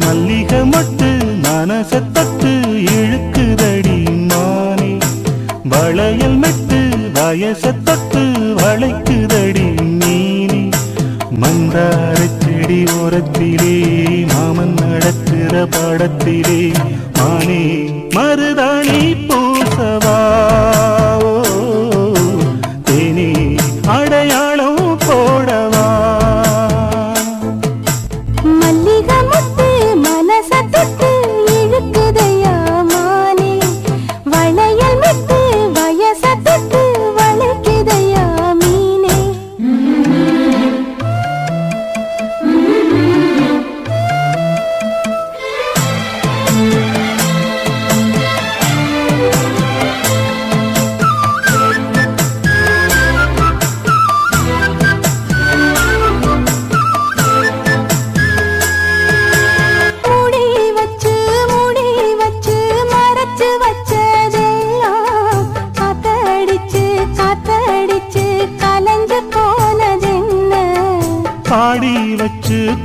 மல்லிகை மொட்டு மனச தொட்டு இழுக்குதடி மானே வளையல் மெட்டு வயச தொட்டு வளைக்குதடி மீனே மந்தார செடி ஓரத்திலே மாமன் நடக்கிற படத்திலே மானே மருதாணி பூசவா தேனே அடையாளம் போடவா மல்லிகை மொட்டு மனச தொட்டு இழுக்குதையா மானே வளையல் மெட்டு வயச தொட்டு வளைக்குதையா மீனே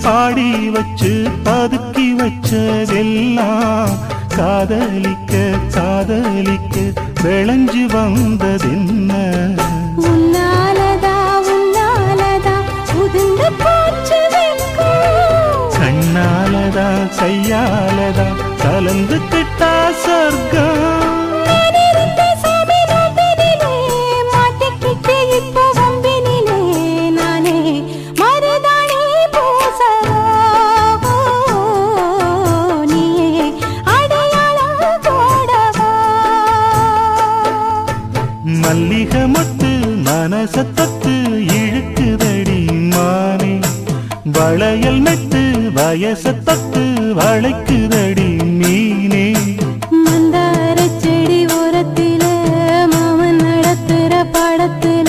பாடி வச்சு பதுக்கி வச்சதெல்லாம் காதலிக்க காதலிக்க விளைஞ்சு வந்ததென்ன உன்னாலதா உன்னாலதா உதிர்ந்து போச்சு கண்ணாலதா கையாலதா கலந்து கிட்டா சொர்க்கம் மல்லிகை மொட்டு மனச தொட்டு இழுக்குதடி மானே வளையல் மெட்டு வயச தொட்டு வளைக்குதடி மீனே மந்தார செடி ஓரத்தில மாமன் நடத்துற படத்துல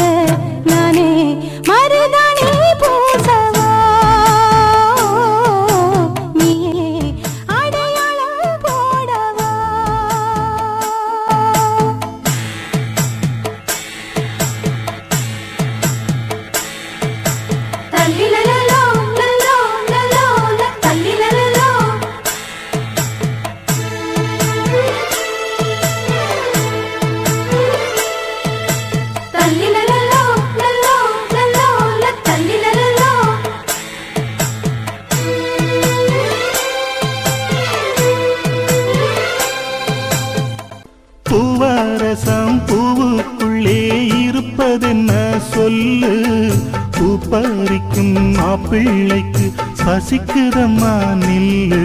நானே மருதாணி பூசவா நீயே அடையாளம் போடவா பூவரசம் பூவுக்குள்ளே இருப்பதென்ன சொல்லு பூ பறிக்கும் மாப்பிள்ளைக்கு பசிக்குதம்மா நில்லு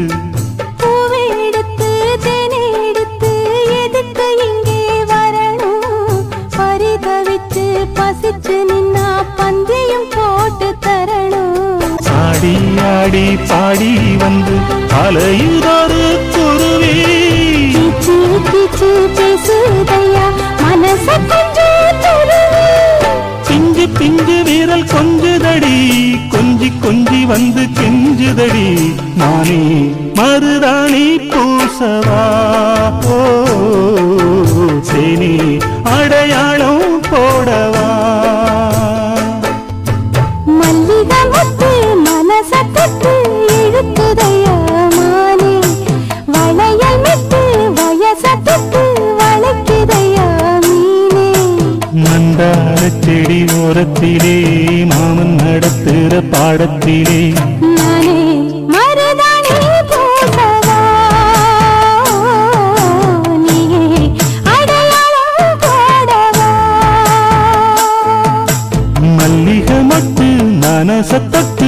பூவெடுத்து தேனெடுத்து எதுக்கு இங்கே வரணும் பரிதவிச்சு பசிச்சு நின்னா பந்தியும் போட்டு தரணும் ஆடி ஆடி பாடி வந்து அலையுதொரு குருவி கீச்சு கீச்சு பேசுதையா மனச கொஞ்சம் துருவி பிஞ்சு பிஞ்சு வீரல் கொஞ்சுதடி கொஞ்சி கொஞ்சி வந்து கெஞ்சுதடி நானே மருதாணி பூசவா தேனே அடையாளம் போடவா மல்லிகை மொட்டு மனச தொட்டு இழுக்குதையா மானே வளையல் மெட்டு வயச தொட்டு வளைக்குதையா மீனே மந்தார செடி ஓரத்திலே மாமன் நடத்துற பாடத்திலே நானே மருதாணி பூசவா நீயே அடையாளம் போடவா மல்லிகை மொட்டு மனச தொட்டு